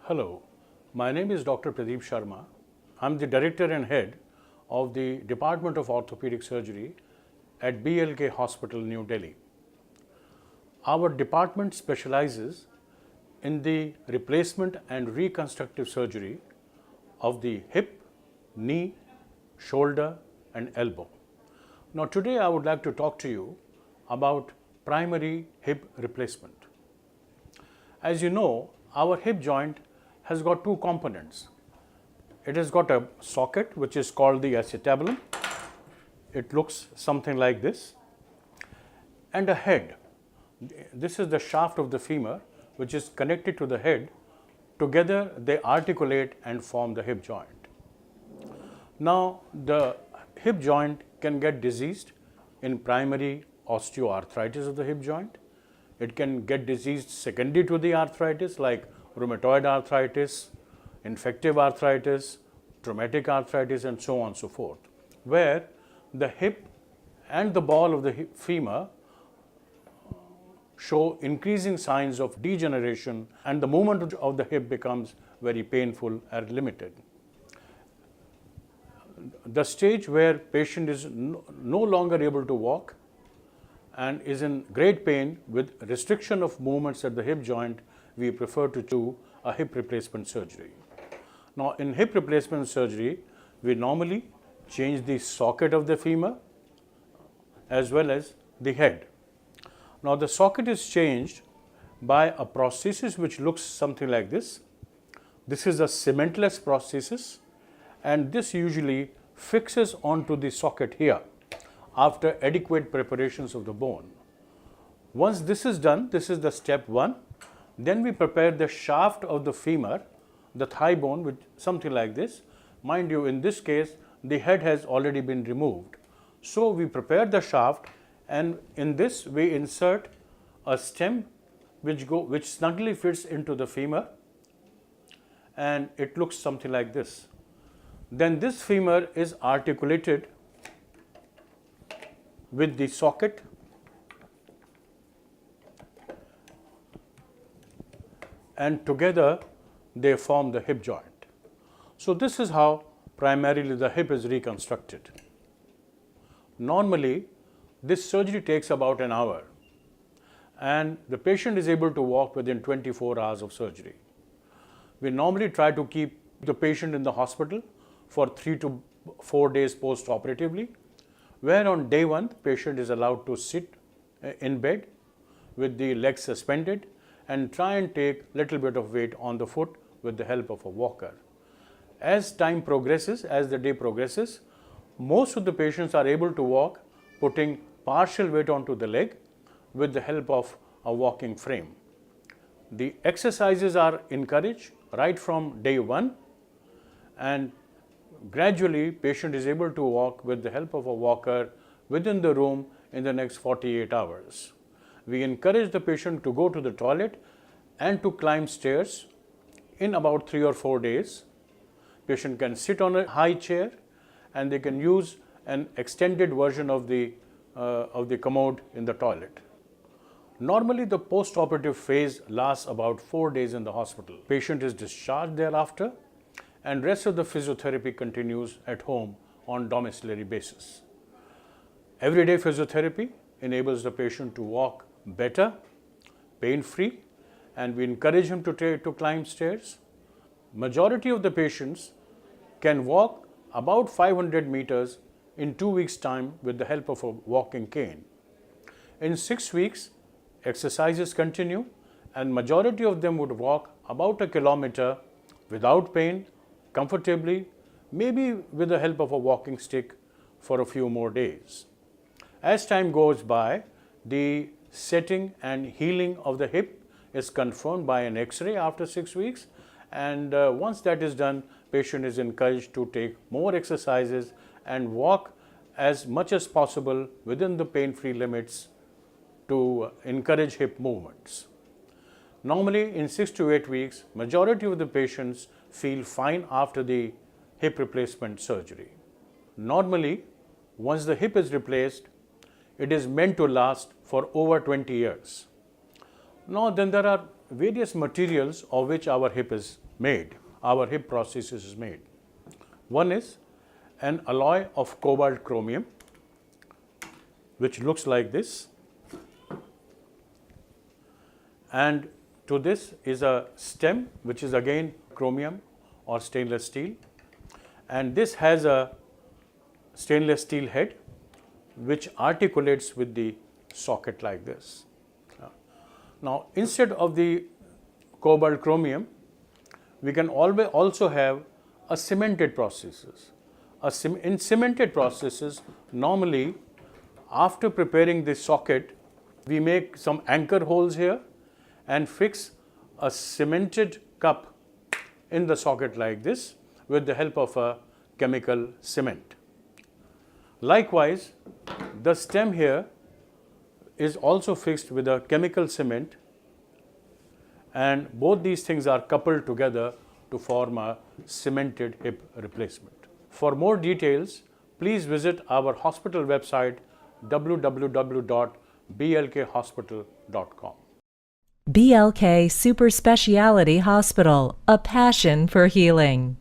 Hello, my name is Dr. Pradeep Sharma. I'm the Director and Head of the Department of Orthopedic Surgery at BLK Hospital, New Delhi. Our department specializes in the replacement and reconstructive surgery of the hip, knee, shoulder and elbow. Now today I would like to talk to you about primary hip replacement. As you know, our hip joint has got two components. It has got a socket which is called the acetabulum. It looks something like this, and a head. This is the shaft of the femur which is connected to the head. Together they articulate and form the hip joint. Now the hip joint can get diseased in primary osteoarthritis of the hip joint. It can get diseased secondary to the arthritis like rheumatoid arthritis, infective arthritis, traumatic arthritis and so on and so forth, where the hip and the ball of the femur show increasing signs of degeneration and the movement of the hip becomes very painful and limited. The stage where patient is no longer able to walk and is in great pain with restriction of movements at the hip joint, we prefer to do a hip replacement surgery. Now in hip replacement surgery, we normally change the socket of the femur as well as the head. Now the socket is changed by a prosthesis which looks something like this. This is a cementless prosthesis and this usually fixes onto the socket here after adequate preparations of the bone. Once this is done, this is the step one. Then we prepare the shaft of the femur, the thigh bone, with something like this. Mind you, in this case, the head has already been removed. So we prepare the shaft, and in this we insert a stem which snugly fits into the femur, and it looks something like this. Then this femur is articulated with the socket and together they form the hip joint. So this is how primarily the hip is reconstructed. Normally this surgery takes about an hour and the patient is able to walk within 24 hours of surgery. We normally try to keep the patient in the hospital for 3 to 4 days post-operatively, where on day 1 the patient is allowed to sit in bed with the legs suspended and try and take little bit of weight on the foot with the help of a walker. As time progresses, as the day progresses, most of the patients are able to walk putting partial weight onto the leg with the help of a walking frame. The exercises are encouraged right from day 1 and gradually patient is able to walk with the help of a walker within the room in the next 48 hours. We encourage the patient to go to the toilet and to climb stairs in about 3 or 4 days. Patient can sit on a high chair and they can use an extended version of the commode in the toilet. Normally the post-operative phase lasts about 4 days in the hospital. Patient is discharged thereafter and rest of the physiotherapy continues at home on domiciliary basis. Everyday physiotherapy enables the patient to walk better, pain-free, and we encourage him to climb stairs. Majority of the patients can walk about 500 meters in 2 weeks' time with the help of a walking cane. In 6 weeks, exercises continue and majority of them would walk about a kilometer without pain, comfortably, maybe with the help of a walking stick for a few more days. As time goes by, the setting and healing of the hip is confirmed by an X-ray after 6 weeks, and once that is done, patient is encouraged to take more exercises and walk as much as possible within the pain-free limits to encourage hip movements. Normally in 6 to 8 weeks, majority of the patients feel fine after the hip replacement surgery. Normally, once the hip is replaced, it is meant to last for over 20 years. Now then there are various materials of which our hip is made, our hip prosthesis is made. One is an alloy of cobalt chromium, which looks like this, and to this is a stem which is again chromium or stainless steel, and this has a stainless steel head which articulates with the socket like this. Now, instead of the cobalt chromium, we can always also have a cemented prosthesis. In cemented prosthesis, normally after preparing the socket, we make some anchor holes here and fix a cemented cup in the socket like this with the help of a chemical cement. Likewise, the stem here is also fixed with a chemical cement, and both these things are coupled together to form a cemented hip replacement. For more details, please visit our hospital website www.blkhospital.com. BLK Super Speciality Hospital, a passion for healing.